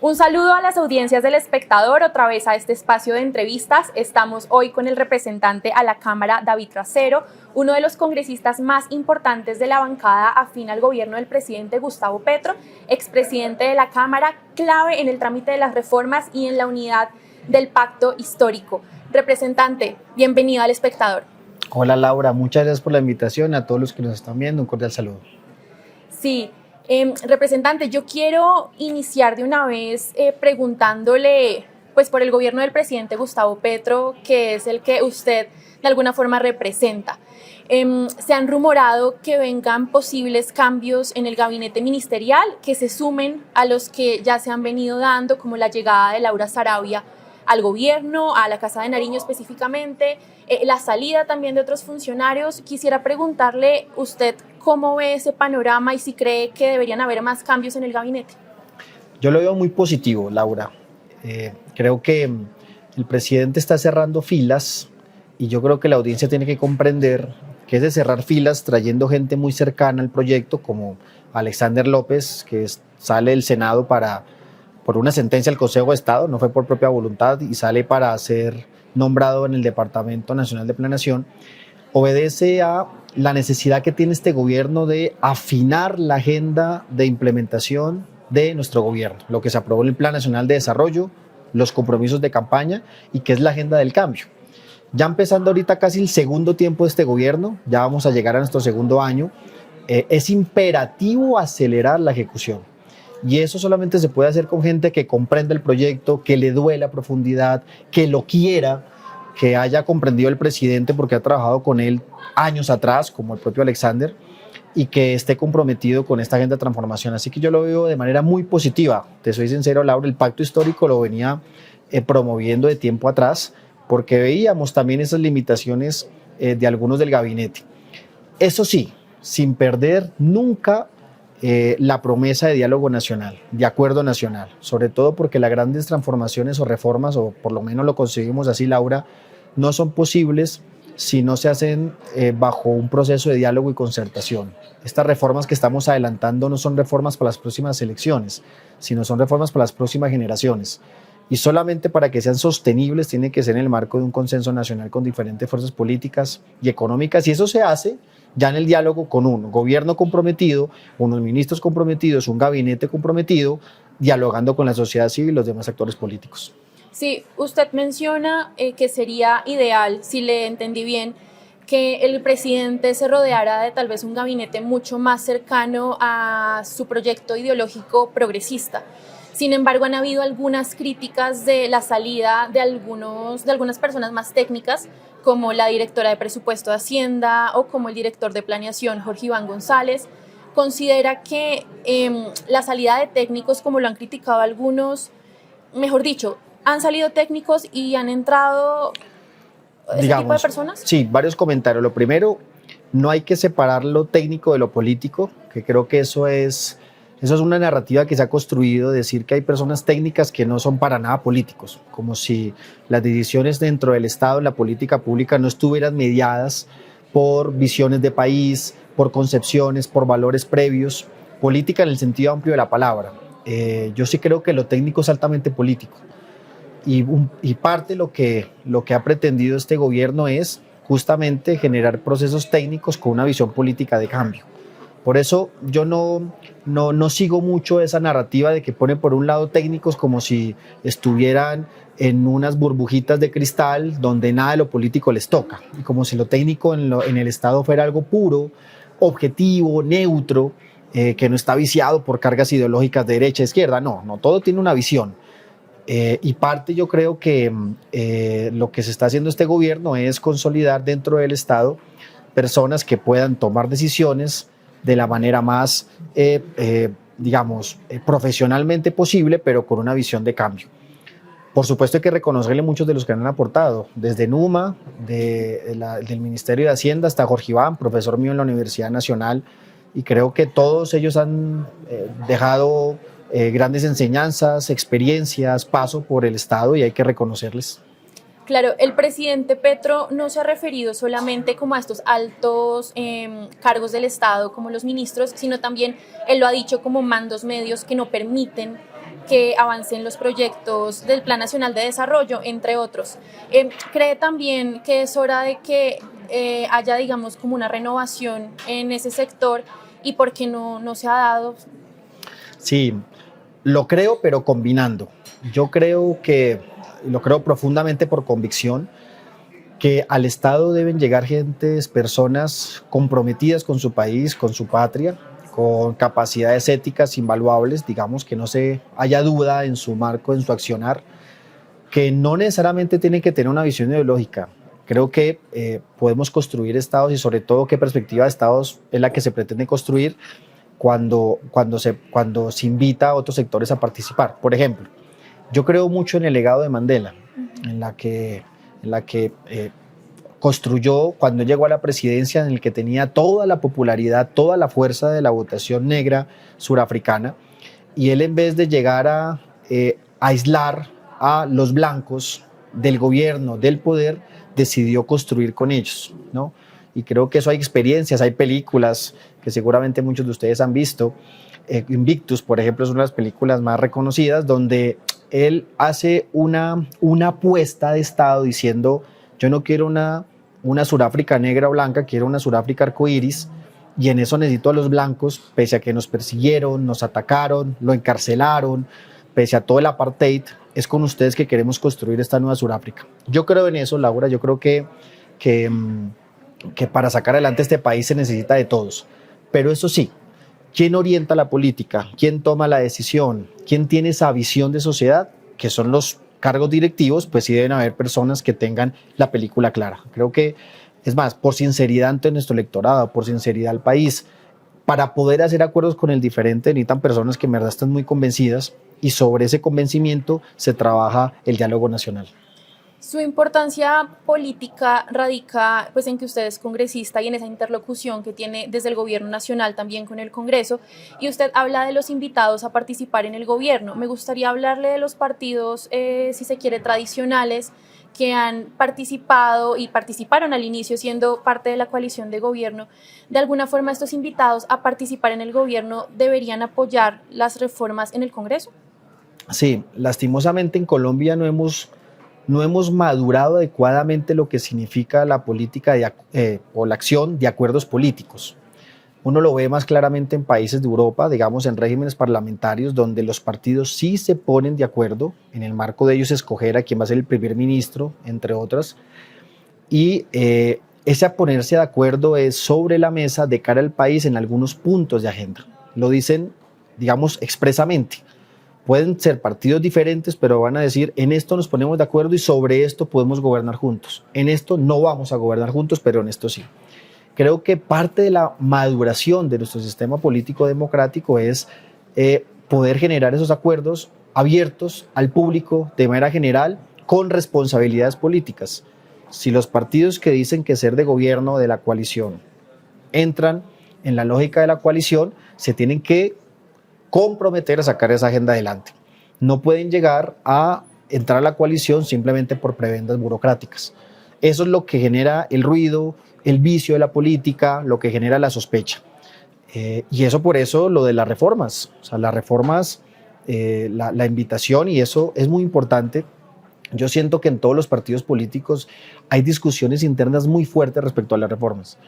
Un saludo a las audiencias del Espectador, otra vez a este espacio de entrevistas. Estamos hoy con el representante a la Cámara, David Racero, uno de los congresistas más importantes de la bancada afín al gobierno del presidente Gustavo Petro, expresidente de la Cámara, clave en el trámite de las reformas y en la unidad del pacto histórico. Representante, bienvenido al Espectador. Hola Laura, muchas gracias por la invitación, a todos los que nos están viendo, un cordial saludo. Sí. Representante, yo quiero iniciar de una vez preguntándole pues, por el gobierno del presidente Gustavo Petro, que es el que usted de alguna forma representa. Se han rumorado que vengan posibles cambios en el gabinete ministerial que se sumen a los que ya se han venido dando, como la llegada de Laura Saravia al gobierno, a la Casa de Nariño específicamente, la salida también de otros funcionarios. Quisiera preguntarle usted cómo ve ese panorama y si cree que deberían haber más cambios en el gabinete. Yo lo veo muy positivo, Laura. Creo que el presidente está cerrando filas y yo creo que la audiencia tiene que comprender que es de cerrar filas trayendo gente muy cercana al proyecto, como Alexander López, que sale del Senado por una sentencia del Consejo de Estado, no fue por propia voluntad, y sale para ser nombrado en el Departamento Nacional de Planeación. Obedece a la necesidad que tiene este gobierno de afinar la agenda de implementación de nuestro gobierno, lo que se aprobó en el Plan Nacional de Desarrollo, los compromisos de campaña y que es la agenda del cambio. Ya empezando ahorita casi el segundo tiempo de este gobierno, ya vamos a llegar a nuestro segundo año, es imperativo acelerar la ejecución. Y eso solamente se puede hacer con gente que comprenda el proyecto, que le duela a profundidad, que lo quiera, que haya comprendido el presidente porque ha trabajado con él años atrás, como el propio Alexander, y que esté comprometido con esta agenda de transformación. Así que yo lo veo de manera muy positiva. Te soy sincero, Laura, el pacto histórico lo venía promoviendo de tiempo atrás porque veíamos también esas limitaciones de algunos del gabinete. Eso sí, sin perder nunca la promesa de diálogo nacional, de acuerdo nacional, sobre todo porque las grandes transformaciones o reformas, o por lo menos lo conseguimos así, Laura, no son posibles si no se hacen bajo un proceso de diálogo y concertación. Estas reformas que estamos adelantando no son reformas para las próximas elecciones, sino son reformas para las próximas generaciones. Y solamente para que sean sostenibles tiene que ser en el marco de un consenso nacional con diferentes fuerzas políticas y económicas, y eso se hace ya en el diálogo con un gobierno comprometido, unos ministros comprometidos, un gabinete comprometido, dialogando con la sociedad civil y los demás actores políticos. Sí, usted menciona que sería ideal, si le entendí bien, que el presidente se rodeara de tal vez un gabinete mucho más cercano a su proyecto ideológico progresista. Sin embargo, han habido algunas críticas de la salida de algunas personas más técnicas, como la directora de Presupuesto de Hacienda o como el director de Planeación, Jorge Iván González. ¿Considera que la salida de técnicos, como lo han criticado algunos, mejor dicho, han salido técnicos y han entrado ese tipo de personas? Sí, varios comentarios. Lo primero, no hay que separar lo técnico de lo político, que creo que eso es una narrativa que se ha construido, decir que hay personas técnicas que no son para nada políticos, como si las decisiones dentro del Estado, en la política pública, no estuvieran mediadas por visiones de país, por concepciones, por valores previos, política en el sentido amplio de la palabra. Yo sí creo que lo técnico es altamente político. Y parte de lo que ha pretendido este gobierno es justamente generar procesos técnicos con una visión política de cambio. Por eso yo no sigo mucho esa narrativa de que pone por un lado técnicos como si estuvieran en unas burbujitas de cristal donde nada de lo político les toca, y como si lo técnico en el Estado fuera algo puro, objetivo, neutro, que no está viciado por cargas ideológicas de derecha, izquierda. No, todo tiene una visión. Y parte yo creo que lo que se está haciendo este gobierno es consolidar dentro del Estado personas que puedan tomar decisiones de la manera más, profesionalmente posible, pero con una visión de cambio. Por supuesto hay que reconocerle muchos de los que han aportado, desde Numa, del Ministerio de Hacienda, hasta Jorge Iván, profesor mío en la Universidad Nacional, y creo que todos ellos han dejado grandes enseñanzas, experiencias, paso por el Estado, y hay que reconocerles. Claro, el presidente Petro no se ha referido solamente como a estos altos cargos del Estado, como los ministros, sino también él lo ha dicho como mandos medios que no permiten que avancen los proyectos del Plan Nacional de Desarrollo, entre otros. ¿Cree también que es hora de que haya, digamos, como una renovación en ese sector y por qué no se ha dado? Sí, lo creo, pero combinando. Yo creo que, lo creo profundamente por convicción, que al Estado deben llegar personas comprometidas con su país, con su patria, con capacidades éticas invaluables, digamos, que no se haya duda en su marco, en su accionar, que no necesariamente tienen que tener una visión ideológica. Creo que podemos construir estados y sobre todo qué perspectiva de estados es la que se pretende construir cuando se invita a otros sectores a participar. Por ejemplo, yo creo mucho en el legado de Mandela, en la que construyó cuando llegó a la presidencia, en el que tenía toda la popularidad, toda la fuerza de la votación negra surafricana, y él, en vez de llegar a aislar a los blancos del gobierno, del poder, decidió construir con ellos, ¿no? Y creo que eso hay experiencias, hay películas que seguramente muchos de ustedes han visto. Invictus, por ejemplo, es una de las películas más reconocidas, donde él hace una apuesta de Estado diciendo: yo no quiero una Sudáfrica negra o blanca, quiero una Sudáfrica arcoíris, y en eso necesito a los blancos, pese a que nos persiguieron, nos atacaron, lo encarcelaron, pese a todo el apartheid, es con ustedes que queremos construir esta nueva Sudáfrica. Yo creo en eso, Laura. Yo creo que para sacar adelante este país se necesita de todos. Pero eso sí, ¿quién orienta la política? ¿Quién toma la decisión? ¿Quién tiene esa visión de sociedad? Que son los cargos directivos. Pues sí, deben haber personas que tengan la película clara. Creo que, es más, por sinceridad ante nuestro electorado, por sinceridad al país, para poder hacer acuerdos con el diferente necesitan personas que en verdad están muy convencidas, y sobre ese convencimiento se trabaja el diálogo nacional. Su importancia política radica, pues, en que usted es congresista y en esa interlocución que tiene desde el gobierno nacional también con el Congreso, y usted habla de los invitados a participar en el gobierno. Me gustaría hablarle de los partidos, si se quiere, tradicionales, que han participado y participaron al inicio siendo parte de la coalición de gobierno. De alguna forma, estos invitados a participar en el gobierno deberían apoyar las reformas en el Congreso. Sí, lastimosamente en Colombia no hemos madurado adecuadamente lo que significa la política o la acción de acuerdos políticos. Uno lo ve más claramente en países de Europa, digamos en regímenes parlamentarios, donde los partidos sí se ponen de acuerdo, en el marco de ellos escoger a quién va a ser el primer ministro, entre otras, y ese ponerse de acuerdo es sobre la mesa de cara al país en algunos puntos de agenda. Lo dicen, digamos, expresamente. Pueden ser partidos diferentes, pero van a decir: en esto nos ponemos de acuerdo y sobre esto podemos gobernar juntos. En esto no vamos a gobernar juntos, pero en esto sí. Creo que parte de la maduración de nuestro sistema político democrático es poder generar esos acuerdos abiertos al público de manera general, con responsabilidades políticas. Si los partidos que dicen que ser de gobierno de la coalición entran en la lógica de la coalición, se tienen que comprometer a sacar esa agenda adelante. No pueden llegar a entrar a la coalición simplemente por prebendas burocráticas. Eso es lo que genera el ruido, el vicio de la política, lo que genera la sospecha. Y eso, por eso lo de las reformas. O sea, las reformas, la invitación, y eso es muy importante. Yo siento que en todos los partidos políticos hay discusiones internas muy fuertes respecto a las reformas.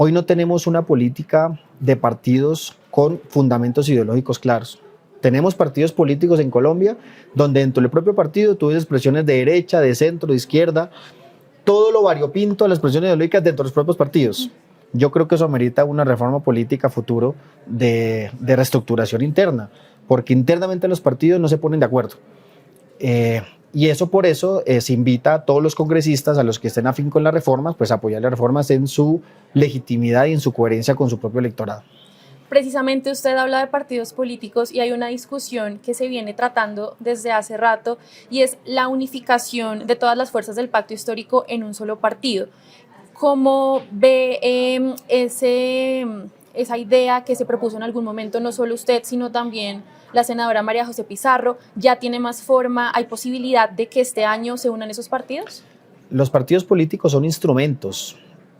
Hoy no tenemos una política de partidos con fundamentos ideológicos claros. Tenemos partidos políticos en Colombia donde dentro del propio partido tú ves expresiones de derecha, de centro, de izquierda, todo lo variopinto de las expresiones ideológicas dentro de los propios partidos. Yo creo que eso amerita una reforma política futuro de reestructuración interna, porque internamente los partidos no se ponen de acuerdo. Y eso, por eso se invita a todos los congresistas, a los que estén afín con las reformas, pues a apoyar las reformas en su legitimidad y en su coherencia con su propio electorado. Precisamente usted habla de partidos políticos y hay una discusión que se viene tratando desde hace rato, y es la unificación de todas las fuerzas del pacto histórico en un solo partido. ¿Cómo ve esa idea que se propuso en algún momento, no solo usted, sino también la senadora María José Pizarro? ¿Ya tiene más forma? ¿Hay posibilidad de que este año se unan esos partidos? Los partidos políticos son instrumentos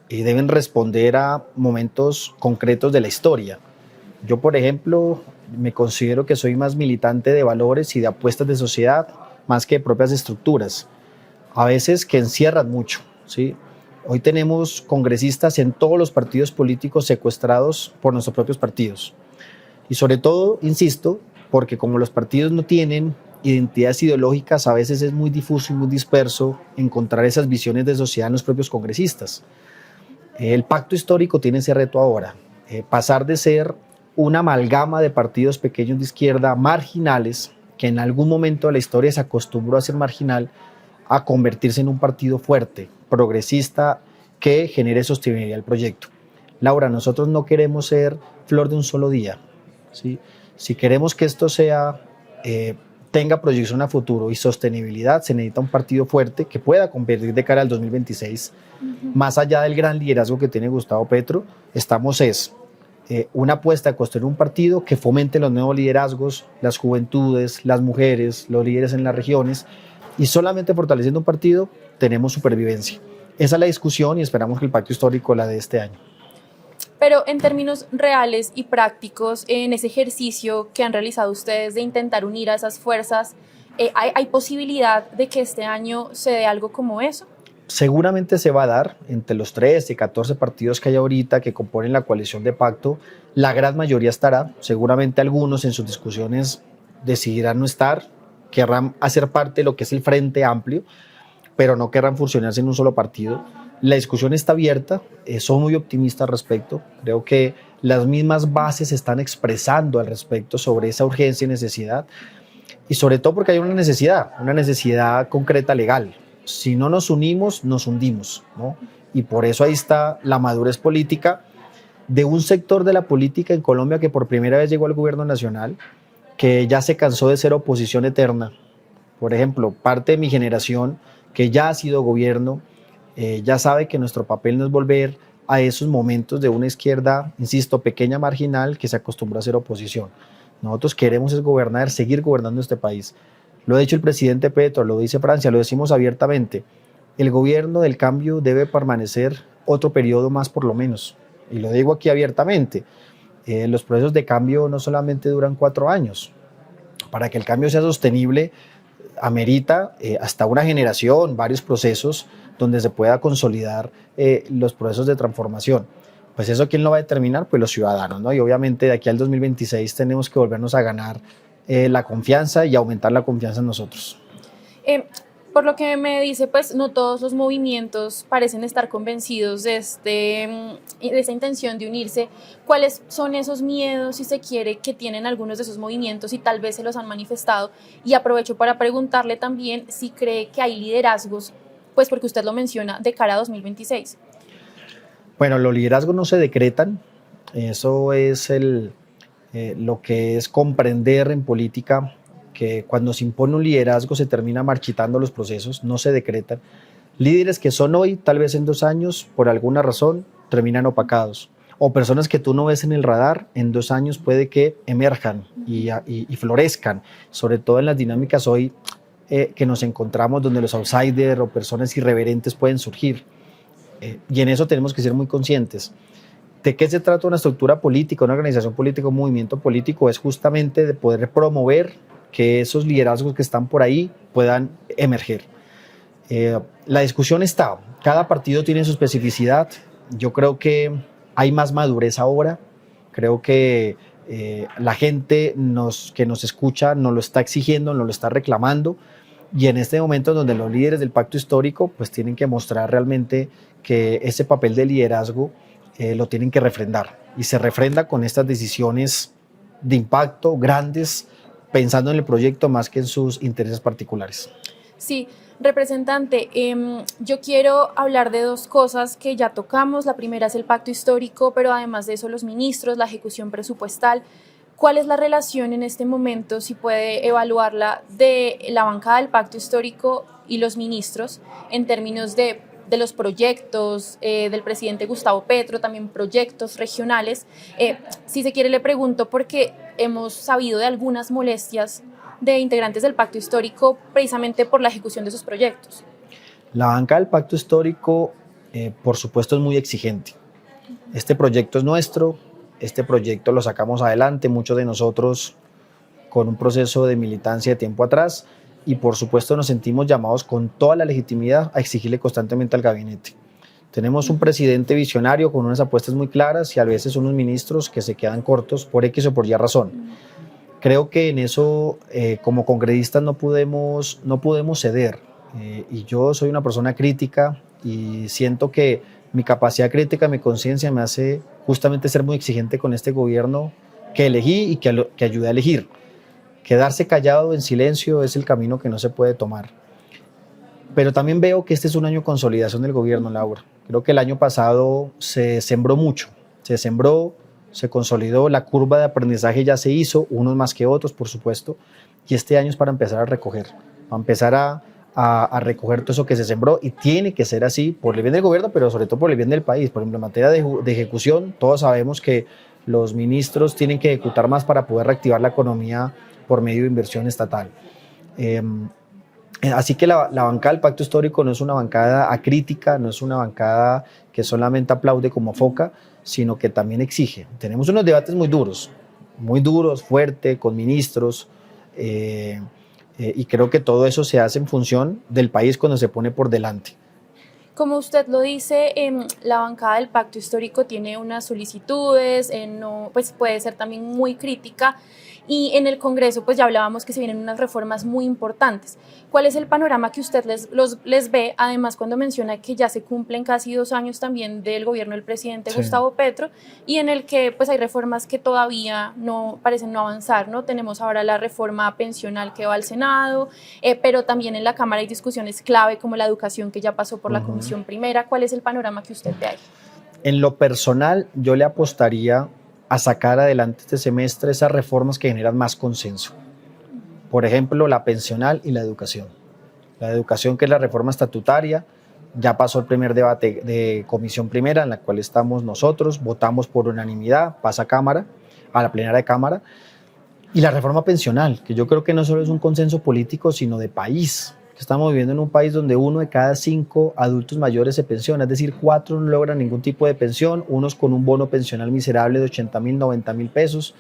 y deben responder a momentos concretos de la historia. Yo, por ejemplo, me considero que soy más militante de valores y de apuestas de sociedad, más que de propias estructuras, a veces que encierran mucho, ¿sí? Hoy tenemos congresistas en todos los partidos políticos secuestrados por nuestros propios partidos. Y sobre todo, insisto, porque como los partidos no tienen identidades ideológicas, a veces es muy difuso y muy disperso encontrar esas visiones de sociedad en los propios congresistas. El pacto histórico tiene ese reto ahora, pasar de ser una amalgama de partidos pequeños de izquierda marginales, que en algún momento de la historia se acostumbró a ser marginal, a convertirse en un partido fuerte, progresista, que genere sostenibilidad al proyecto. Laura, nosotros no queremos ser flor de un solo día, ¿sí? Si queremos que esto tenga proyección a futuro y sostenibilidad, se necesita un partido fuerte que pueda competir de cara al 2026. Más allá del gran liderazgo que tiene Gustavo Petro, una apuesta a construir un partido que fomente los nuevos liderazgos, las juventudes, las mujeres, los líderes en las regiones, y solamente fortaleciendo un partido tenemos supervivencia. Esa es la discusión y esperamos que el pacto histórico la dé este año. Pero en términos reales y prácticos, en ese ejercicio que han realizado ustedes de intentar unir a esas fuerzas, ¿hay posibilidad de que este año se dé algo como eso? Seguramente se va a dar entre los 13 y 14 partidos que hay ahorita que componen la coalición de pacto. La gran mayoría estará, seguramente algunos en sus discusiones decidirán no estar, querrán hacer parte de lo que es el Frente Amplio, pero no querrán fusionarse en un solo partido. La discusión está abierta, soy muy optimista al respecto, creo que las mismas bases se están expresando al respecto sobre esa urgencia y necesidad, y sobre todo porque hay una necesidad concreta legal. Si no nos unimos, nos hundimos, ¿no? Y por eso ahí está la madurez política de un sector de la política en Colombia que por primera vez llegó al gobierno nacional, que ya se cansó de ser oposición eterna. Por ejemplo, parte de mi generación que ya ha sido gobierno, ya sabe que nuestro papel no es volver a esos momentos de una izquierda, insisto, pequeña, marginal, que se acostumbró a ser oposición. Nosotros queremos es gobernar, seguir gobernando este país. Lo ha dicho el presidente Petro, lo dice Francia, lo decimos abiertamente. El gobierno del cambio debe permanecer otro periodo más por lo menos. Y lo digo aquí abiertamente. Los procesos de cambio no solamente duran 4 años. Para que el cambio sea sostenible, amerita hasta una generación, varios procesos donde se pueda consolidar los procesos de transformación. Pues eso, ¿quién lo va a determinar? Pues los ciudadanos, ¿no? Y obviamente de aquí al 2026 tenemos que volvernos a ganar la confianza y aumentar la confianza en nosotros. Por lo que me dice, pues no todos los movimientos parecen estar convencidos de esta intención de unirse. ¿Cuáles son esos miedos, si se quiere, que tienen algunos de esos movimientos y tal vez se los han manifestado? Y aprovecho para preguntarle también si cree que hay liderazgos, pues porque usted lo menciona, de cara a 2026. Bueno, los liderazgos no se decretan, eso es lo que es comprender en política, que cuando se impone un liderazgo se termina marchitando los procesos, no se decretan. Líderes que son hoy, tal vez en 2 años, por alguna razón, terminan opacados. O personas que tú no ves en el radar, en 2 años puede que emerjan y florezcan, sobre todo en las dinámicas hoy que nos encontramos donde los outsiders o personas irreverentes pueden surgir. Y en eso tenemos que ser muy conscientes. ¿De qué se trata una estructura política, una organización política, un movimiento político? Es justamente de poder promover que esos liderazgos que están por ahí puedan emerger. La discusión está, cada partido tiene su especificidad. Yo creo que hay más madurez ahora, creo que la gente que nos escucha nos lo está exigiendo, nos lo está reclamando, y en este momento donde los líderes del pacto histórico pues tienen que mostrar realmente que ese papel de liderazgo lo tienen que refrendar, y se refrenda con estas decisiones de impacto grandes, pensando en el proyecto más que en sus intereses particulares. Sí, representante, yo quiero hablar de 2 cosas que ya tocamos. La primera es el pacto histórico, pero además de eso los ministros, la ejecución presupuestal. ¿Cuál es la relación en este momento, si puede evaluarla, de la bancada del pacto histórico y los ministros en términos de los proyectos del presidente Gustavo Petro, también proyectos regionales? Si se quiere le pregunto porque hemos sabido de algunas molestias de integrantes del pacto histórico precisamente por la ejecución de esos proyectos. La banca del pacto histórico, por supuesto, es muy exigente. Este proyecto es nuestro, este proyecto lo sacamos adelante, muchos de nosotros con un proceso de militancia de tiempo atrás, y por supuesto nos sentimos llamados con toda la legitimidad a exigirle constantemente al gabinete. Tenemos un presidente visionario con unas apuestas muy claras y a veces unos ministros que se quedan cortos por X o por Y razón. Creo que en eso como congresistas no podemos ceder, y yo soy una persona crítica y siento que mi capacidad crítica, mi conciencia me hace justamente ser muy exigente con este gobierno que elegí y que ayudé a elegir. Quedarse callado en silencio es el camino que no se puede tomar. Pero también veo que este es un año de consolidación del gobierno, Laura. Creo que el año pasado se sembró mucho, se consolidó, la curva de aprendizaje ya se hizo, unos más que otros, por supuesto, y este año es para empezar a recoger, a recoger todo eso que se sembró, y tiene que ser así por el bien del gobierno, pero sobre todo por el bien del país. Por ejemplo, en materia de ejecución, todos sabemos que los ministros tienen que ejecutar más para poder reactivar la economía por medio de inversión estatal. Así que la bancada del Pacto Histórico no es una bancada acrítica, no es una bancada que solamente aplaude como foca, sino que también exige. Tenemos unos debates muy duros, fuertes, con ministros, y creo que todo eso se hace en función del país cuando se pone por delante. Como usted lo dice, la bancada del Pacto Histórico tiene unas solicitudes, pues puede ser también muy crítica, y en el Congreso pues ya hablábamos que se vienen unas reformas muy importantes. ¿Cuál es el panorama que usted les ve? Además, cuando menciona que ya se cumplen casi 2 años también del gobierno del presidente Gustavo Petro, y en el que pues hay reformas que todavía parecen no avanzar, ¿no? Tenemos ahora la reforma pensional que va al Senado, pero también en la Cámara hay discusiones clave como la educación, que ya pasó por la Comisión Primera. ¿Cuál es el panorama que usted ve ahí? En lo personal, yo le apostaría a sacar adelante este semestre esas reformas que generan más consenso. Por ejemplo, la pensional y la educación. La educación, que es la reforma estatutaria, ya pasó el primer debate de Comisión Primera, en la cual estamos nosotros, votamos por unanimidad, pasa a Cámara, a la plenaria de Cámara. Y la reforma pensional, que yo creo que no solo es un consenso político, sino de país. Estamos viviendo en un país donde 1 de cada 5 adultos mayores se pensiona, es decir, 4 no logran ningún tipo de pensión, unos con un bono pensional miserable de 80.000, 90.000 pesos.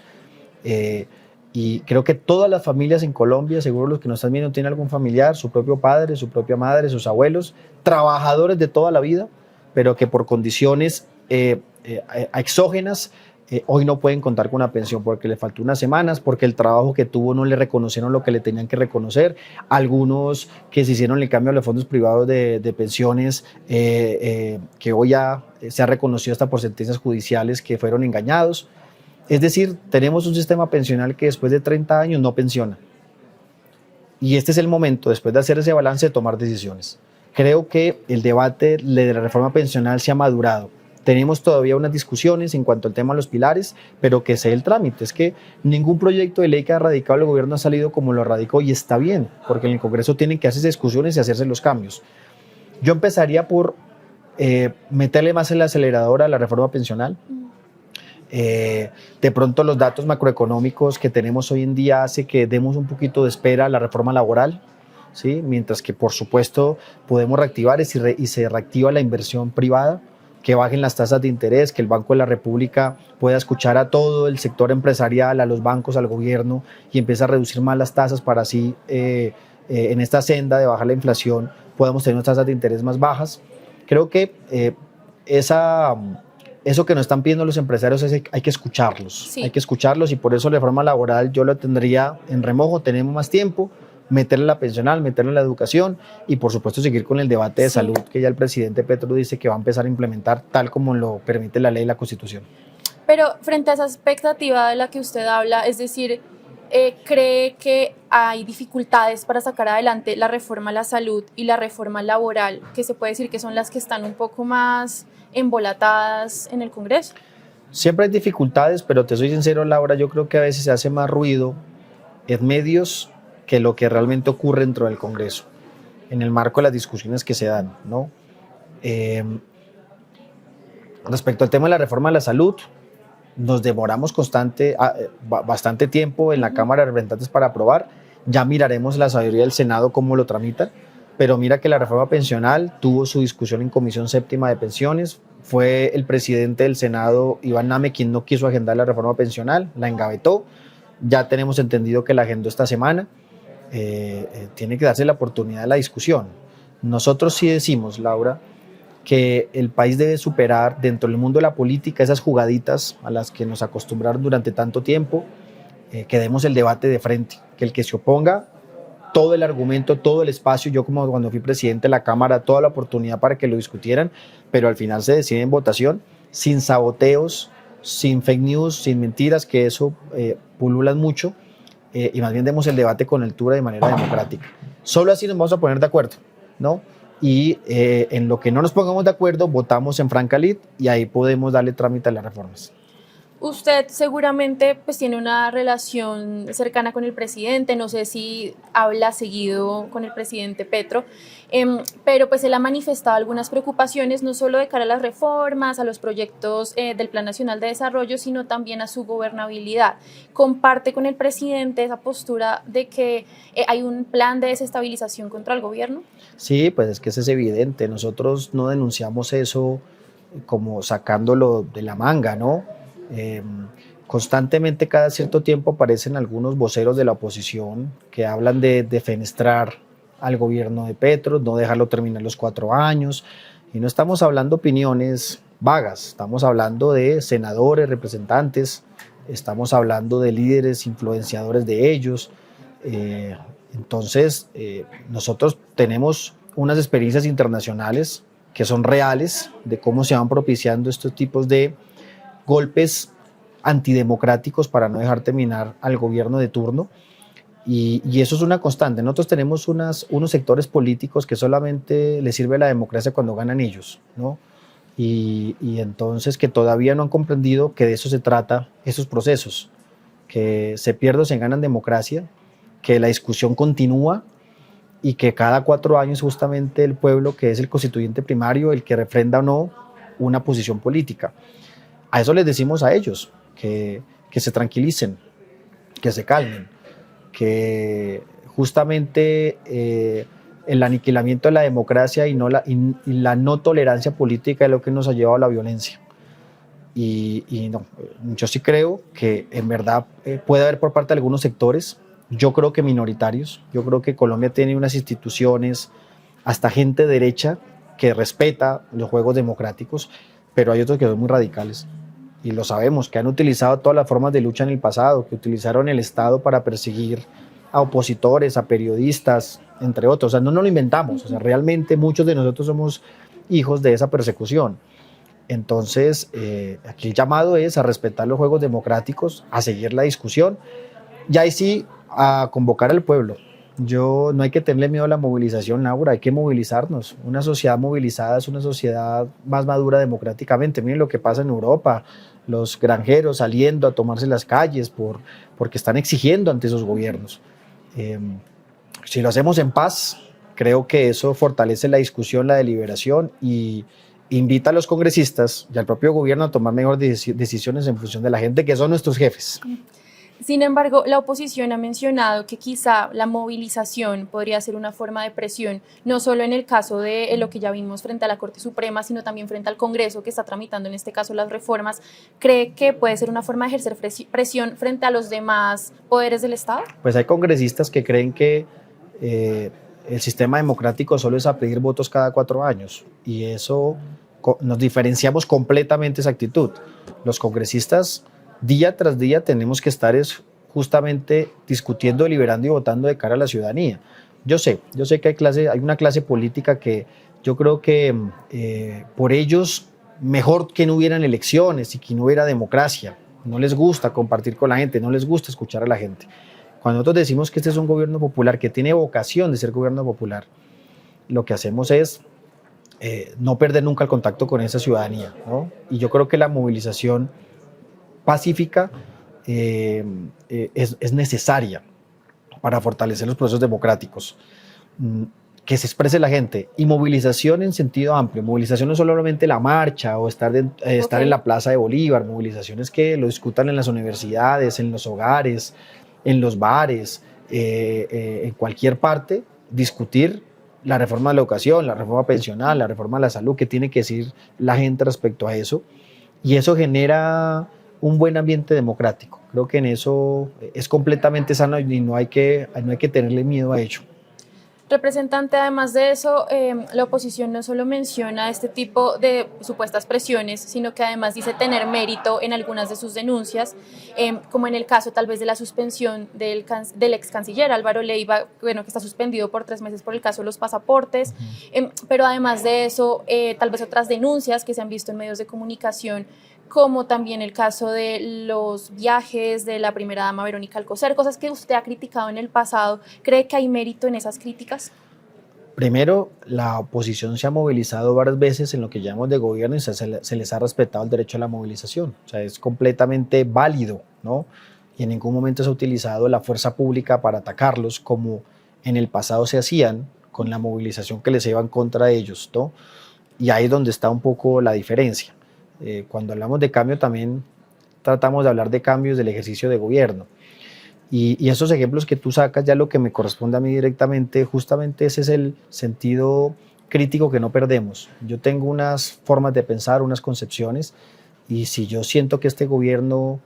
Y creo que todas las familias en Colombia, seguro los que nos están viendo tienen algún familiar, su propio padre, su propia madre, sus abuelos, trabajadores de toda la vida, pero que por condiciones exógenas hoy no pueden contar con una pensión porque le faltó unas semanas, porque el trabajo que tuvo no le reconocieron lo que le tenían que reconocer. Algunos que se hicieron el cambio a los fondos privados de pensiones, que hoy ya se ha reconocido hasta por sentencias judiciales que fueron engañados. Es decir, tenemos un sistema pensional que después de 30 años no pensiona. Y este es el momento, después de hacer ese balance, de tomar decisiones. Creo que el debate de la reforma pensional se ha madurado. Tenemos todavía unas discusiones en cuanto al tema de los pilares, pero que sea el trámite. Es que ningún proyecto de ley que ha radicado el gobierno ha salido como lo radicó, y está bien, porque en el Congreso tienen que hacerse discusiones y hacerse los cambios. Yo empezaría por meterle más el acelerador a la reforma pensional. De pronto los datos macroeconómicos que tenemos hoy en día hace que demos un poquito de espera a la reforma laboral, ¿sí? Mientras que por supuesto podemos reactivar y se reactiva la inversión privada, que bajen las tasas de interés, que el Banco de la República pueda escuchar a todo el sector empresarial, a los bancos, al gobierno, y empiece a reducir más las tasas para así en esta senda de bajar la inflación podamos tener unas tasas de interés más bajas. Creo que eso que nos están pidiendo los empresarios hay que escucharlos, sí. Hay que escucharlos, y por eso la reforma laboral yo la tendría en remojo. Tenemos más tiempo, meterle la pensional, meterle la educación, y por supuesto seguir con el debate de salud, que ya el presidente Petro dice que va a empezar a implementar tal como lo permite la ley y la Constitución. Pero frente a esa expectativa de la que usted habla, es decir, ¿cree que hay dificultades para sacar adelante la reforma a la salud y la reforma laboral, que se puede decir que son las que están un poco más embolatadas en el Congreso? Siempre hay dificultades, pero te soy sincero, Laura, yo creo que a veces se hace más ruido en medios que lo que realmente ocurre dentro del Congreso, en el marco de las discusiones que se dan, ¿no? Respecto al tema de la reforma de la salud, nos demoramos bastante tiempo en la Cámara de Representantes para aprobar. Ya miraremos la sabiduría del Senado cómo lo tramitan, pero mira que la reforma pensional tuvo su discusión en Comisión Séptima de Pensiones, Fue el presidente del Senado, Iván Name, quien no quiso agendar la reforma pensional, la engavetó. Ya tenemos entendido que la agendó esta semana. Tiene que darse la oportunidad de la discusión. Nosotros sí decimos, Laura, que el país debe superar dentro del mundo de la política esas jugaditas a las que nos acostumbraron durante tanto tiempo, que demos el debate de frente, que el que se oponga, todo el argumento, todo el espacio, yo como cuando fui presidente de la Cámara, toda la oportunidad para que lo discutieran, pero al final se decide en votación, sin saboteos, sin fake news, sin mentiras, que eso pululan mucho, y más bien demos el debate con altura de manera democrática. Solo así nos vamos a poner de acuerdo, ¿no? Y en lo que no nos pongamos de acuerdo, votamos en franca lid y ahí podemos darle trámite a las reformas. Usted seguramente pues tiene una relación cercana con el presidente, no sé si habla seguido con el presidente Petro, pero pues él ha manifestado algunas preocupaciones no solo de cara a las reformas, a los proyectos del Plan Nacional de Desarrollo, sino también a su gobernabilidad. ¿Comparte con el presidente esa postura de que hay un plan de desestabilización contra el gobierno? Sí, pues es que eso es evidente, nosotros no denunciamos eso como sacándolo de la manga, ¿no? Constantemente cada cierto tiempo aparecen algunos voceros de la oposición que hablan de defenestrar al gobierno de Petro, no dejarlo terminar los 4 años, y no estamos hablando opiniones vagas, estamos hablando de senadores, representantes, estamos hablando de líderes, influenciadores de ellos. Entonces, nosotros tenemos unas experiencias internacionales que son reales de cómo se van propiciando estos tipos de golpes antidemocráticos para no dejar terminar al gobierno de turno, y eso es una constante. Nosotros tenemos unos sectores políticos que solamente les sirve la democracia cuando ganan ellos, ¿no? Y entonces que todavía no han comprendido que de eso se trata esos procesos, que se pierde o se gana en democracia, que la discusión continúa y que cada 4 años justamente el pueblo, que es el constituyente primario, el que refrenda o no una posición política. A eso les decimos a ellos, que se tranquilicen, que se calmen, que justamente el aniquilamiento de la democracia y la no tolerancia política es lo que nos ha llevado a la violencia. Y no, yo sí creo que en verdad puede haber por parte de algunos sectores, yo creo que minoritarios, yo creo que Colombia tiene unas instituciones, hasta gente derecha que respeta los juegos democráticos, pero hay otros que son muy radicales. Y lo sabemos, que han utilizado todas las formas de lucha en el pasado, que utilizaron el Estado para perseguir a opositores, a periodistas, entre otros. O sea, no nos lo inventamos, o sea, realmente muchos de nosotros somos hijos de esa persecución. Entonces, aquí el llamado es a respetar los juegos democráticos, a seguir la discusión, y ahí sí a convocar al pueblo. No hay que tenerle miedo a la movilización, Laura, hay que movilizarnos. Una sociedad movilizada es una sociedad más madura democráticamente. Miren lo que pasa en Europa, los granjeros saliendo a tomarse las calles porque están exigiendo ante esos gobiernos. Si lo hacemos en paz, creo que eso fortalece la discusión, la deliberación, y invita a los congresistas y al propio gobierno a tomar mejores decisiones en función de la gente, que son nuestros jefes. Sin embargo, la oposición ha mencionado que quizá la movilización podría ser una forma de presión, no solo en el caso de lo que ya vimos frente a la Corte Suprema, sino también frente al Congreso, que está tramitando en este caso las reformas. ¿Cree que puede ser una forma de ejercer presión frente a los demás poderes del Estado? Pues hay congresistas que creen que el sistema democrático solo es a pedir votos cada 4 años, y eso nos diferenciamos completamente de esa actitud. Los congresistas día tras día tenemos que estar justamente discutiendo, deliberando y votando de cara a la ciudadanía. Yo sé que hay una clase política que yo creo que por ellos mejor que no hubieran elecciones y que no hubiera democracia. No les gusta compartir con la gente, no les gusta escuchar a la gente. Cuando nosotros decimos que este es un gobierno popular, que tiene vocación de ser gobierno popular, lo que hacemos es no perder nunca el contacto con esa ciudadanía, ¿no? Y yo creo que la movilización pacífica es necesaria para fortalecer los procesos democráticos, que se exprese la gente, y movilización en sentido amplio. Movilización no es solamente la marcha o estar en la Plaza de Bolívar, movilizaciones que lo discutan en las universidades, en los hogares, en los bares, en cualquier parte, discutir la reforma de la educación, la reforma pensional, la reforma de la salud, qué tiene que decir la gente respecto a eso. Y eso genera un buen ambiente democrático. Creo que en eso es completamente sano y no hay que tenerle miedo a ello. Representante, además de eso, la oposición no solo menciona este tipo de supuestas presiones, sino que además dice tener mérito en algunas de sus denuncias, como en el caso tal vez de la suspensión del ex canciller Álvaro Leiva, bueno, que está suspendido por 3 meses por el caso de los pasaportes, pero además de eso, tal vez otras denuncias que se han visto en medios de comunicación, como también el caso de los viajes de la primera dama Verónica Alcocer, cosas que usted ha criticado en el pasado. ¿Cree que hay mérito en esas críticas? Primero, la oposición se ha movilizado varias veces en lo que llamamos de gobierno y se les ha respetado el derecho a la movilización. O sea, es completamente válido, ¿no? Y en ningún momento se ha utilizado la fuerza pública para atacarlos como en el pasado se hacían con la movilización que les iba en contra de ellos, ¿no? Y ahí es donde está un poco la diferencia. Cuando hablamos de cambio también tratamos de hablar de cambios del ejercicio de gobierno y esos ejemplos que tú sacas, ya lo que me corresponde a mí directamente, justamente ese es el sentido crítico que no perdemos. Yo tengo unas formas de pensar, unas concepciones, y si yo siento que este gobierno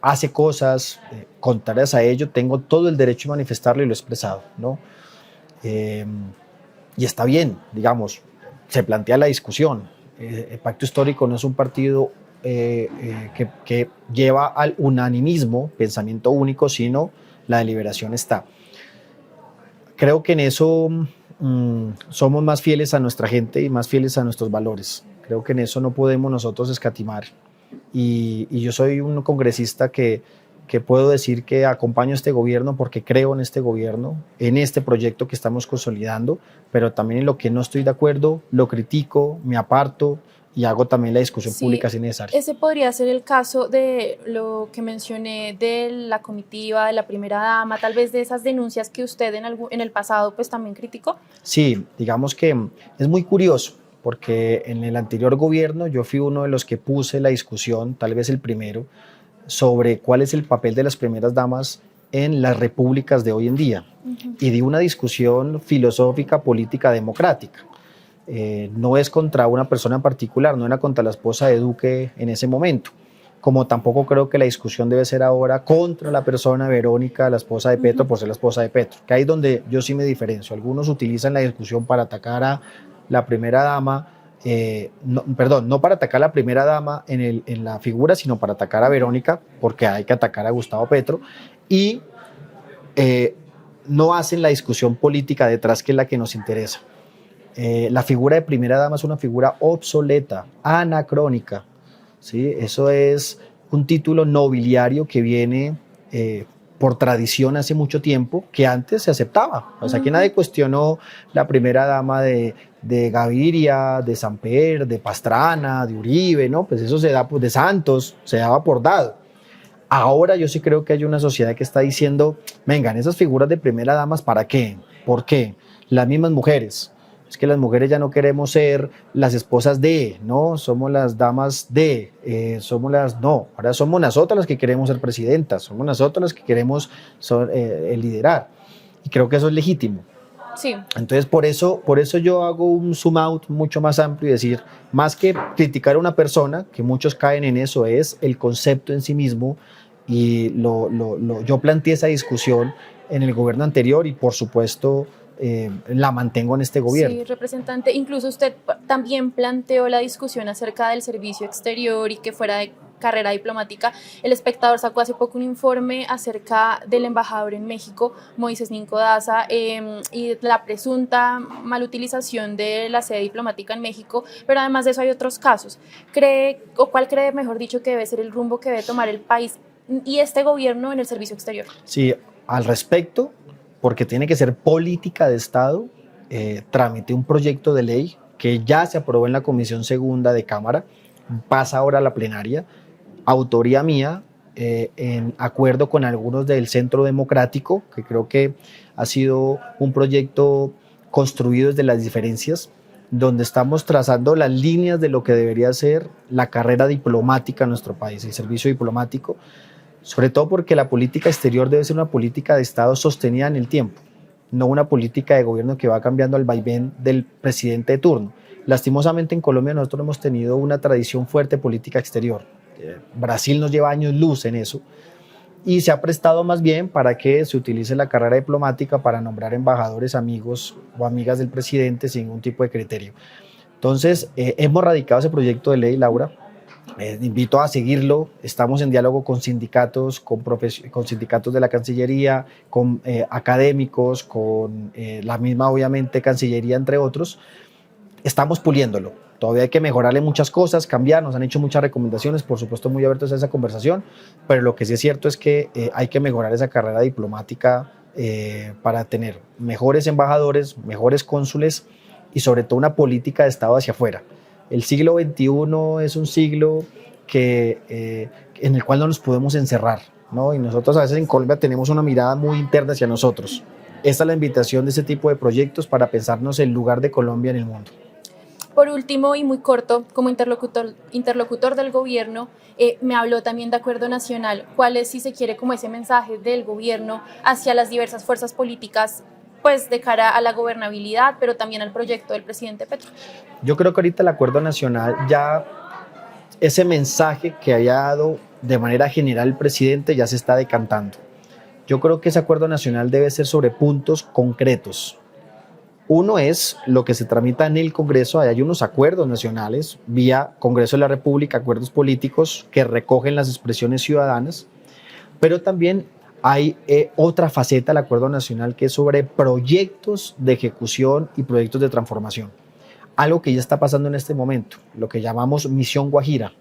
hace cosas contrarias a ello, tengo todo el derecho de manifestarlo y lo he expresado, ¿no? Y está bien, digamos, se plantea la discusión. El Pacto Histórico no es un partido que lleva al unanimismo, pensamiento único, sino la deliberación está. Creo que en eso somos más fieles a nuestra gente y más fieles a nuestros valores. Creo que en eso no podemos nosotros escatimar. Y yo soy un congresista que puedo decir que acompaño a este gobierno porque creo en este gobierno, en este proyecto que estamos consolidando, pero también en lo que no estoy de acuerdo, lo critico, me aparto y hago también la discusión pública si necesario. Ese podría ser el caso de lo que mencioné de la comitiva, de la primera dama, tal vez de esas denuncias que usted en el pasado pues también criticó. Sí, digamos que es muy curioso porque en el anterior gobierno yo fui uno de los que puse la discusión, tal vez el primero, sobre cuál es el papel de las primeras damas en las repúblicas de hoy en día. Y di una discusión filosófica, política, democrática. No es contra una persona en particular, no era contra la esposa de Duque en ese momento, como tampoco creo que la discusión debe ser ahora contra la persona Verónica, la esposa de Petro, por ser la esposa de Petro, que ahí es donde yo sí me diferencio. Algunos utilizan la discusión para atacar a la primera dama, no para atacar a la primera dama en la figura, sino para atacar a Verónica, porque hay que atacar a Gustavo Petro, y no hacen la discusión política detrás, que es la que nos interesa. La figura de primera dama es una figura obsoleta, anacrónica, ¿sí? Eso es un título nobiliario que viene por tradición hace mucho tiempo, que antes se aceptaba. O sea, que nadie cuestionó la primera dama de Gaviria, de Samper, de Pastrana, de Uribe, ¿no? Pues eso se da, pues, de Santos, se daba por dado. Ahora yo sí creo que hay una sociedad que está diciendo, vengan, esas figuras de primera damas, ¿para qué? ¿Por qué? Las mismas mujeres. Es que las mujeres ya no queremos ser las esposas de, no, somos las damas de, ahora somos nosotras las que queremos ser presidentas, somos nosotras las que queremos liderar. Y creo que eso es legítimo. Sí. Entonces, por eso yo hago un zoom out mucho más amplio y decir, más que criticar a una persona, que muchos caen en eso, es el concepto en sí mismo, y yo planteé esa discusión en el gobierno anterior y por supuesto la mantengo en este gobierno. Sí, representante, incluso usted también planteó la discusión acerca del servicio exterior y que fuera de carrera diplomática. El Espectador sacó hace poco un informe acerca del embajador en México, Moisés Ninco Daza, y la presunta malutilización de la sede diplomática en México, pero además de eso hay otros casos. ¿Cuál cree, mejor dicho, que debe ser el rumbo que debe tomar el país y este gobierno en el servicio exterior? Sí, al respecto, porque tiene que ser política de Estado, tramité un proyecto de ley que ya se aprobó en la Comisión Segunda de Cámara, pasa ahora a la plenaria, autoría mía, en acuerdo con algunos del Centro Democrático, que creo que ha sido un proyecto construido desde las diferencias, donde estamos trazando las líneas de lo que debería ser la carrera diplomática en nuestro país, el servicio diplomático, sobre todo porque la política exterior debe ser una política de Estado sostenida en el tiempo. no una política de gobierno que va cambiando al vaivén del presidente de turno. Lastimosamente en Colombia nosotros hemos tenido una tradición fuerte de política exterior. Brasil nos lleva años luz en eso y se ha prestado más bien para que se utilice la carrera diplomática para nombrar embajadores amigos o amigas del presidente sin ningún tipo de criterio. Entonces, hemos radicado ese proyecto de ley, Laura. Invito a seguirlo. Estamos en diálogo con sindicatos, con sindicatos de la Cancillería, con académicos, con la misma, obviamente, Cancillería, entre otros. Estamos puliéndolo. Todavía hay que mejorarle muchas cosas, cambiar. Nos han hecho muchas recomendaciones, por supuesto, muy abiertos a esa conversación. Pero lo que sí es cierto es que hay que mejorar esa carrera diplomática para tener mejores embajadores, mejores cónsules y sobre todo una política de Estado hacia afuera. El siglo XXI es un siglo en el cual no nos podemos encerrar, ¿no? Y nosotros a veces en Colombia tenemos una mirada muy interna hacia nosotros. Esta es la invitación de ese tipo de proyectos para pensarnos el lugar de Colombia en el mundo. Por último y muy corto, como interlocutor del gobierno, me habló también de acuerdo nacional. ¿Cuál es, si se quiere, como ese mensaje del gobierno hacia las diversas fuerzas políticas, pues de cara a la gobernabilidad, pero también al proyecto del presidente Petro? Yo creo que ahorita el acuerdo nacional ya, ese mensaje que había dado de manera general el presidente ya se está decantando. Yo creo que ese acuerdo nacional debe ser sobre puntos concretos. Uno es lo que se tramita en el Congreso. Hay unos acuerdos nacionales vía Congreso de la República, acuerdos políticos que recogen las expresiones ciudadanas, pero también hay otra faceta del acuerdo nacional que es sobre proyectos de ejecución y proyectos de transformación. Algo que ya está pasando en este momento, lo que llamamos Misión Guajira,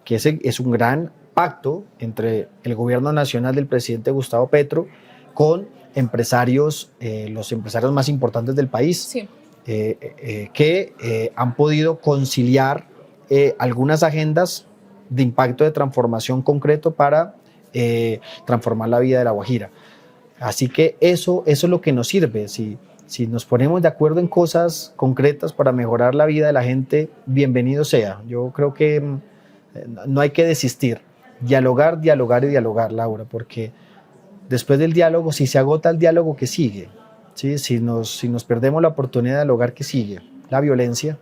que es un gran pacto entre el gobierno nacional del presidente Gustavo Petro con empresarios, los empresarios más importantes del país, Sí. Que han podido conciliar algunas agendas de impacto de transformación concreto para transformar la vida de La Guajira. Así que eso es lo que nos sirve. Si nos ponemos de acuerdo en cosas concretas para mejorar la vida de la gente, bienvenido sea. Yo creo que no hay que desistir. Dialogar, dialogar y dialogar, Laura, porque después del diálogo, si se agota el diálogo, ¿qué sigue? ¿Sí? Si nos perdemos la oportunidad de dialogar, ¿qué sigue? La violencia,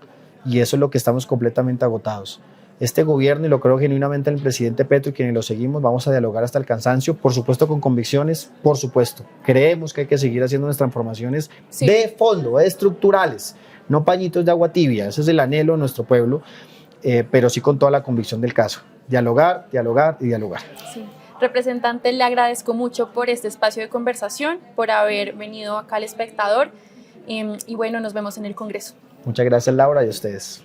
y eso es lo que estamos completamente agotados. Este gobierno, y lo creo genuinamente en el presidente Petro y quienes lo seguimos, vamos a dialogar hasta el cansancio, por supuesto con convicciones, por supuesto. Creemos que hay que seguir haciendo unas transformaciones de fondo, estructurales, no pañitos de agua tibia. Ese es el anhelo de nuestro pueblo, pero sí con toda la convicción del caso. Dialogar, dialogar y dialogar. Sí. Representante, le agradezco mucho por este espacio de conversación, por haber venido acá al Espectador y bueno, nos vemos en el Congreso. Muchas gracias, Laura, y a ustedes.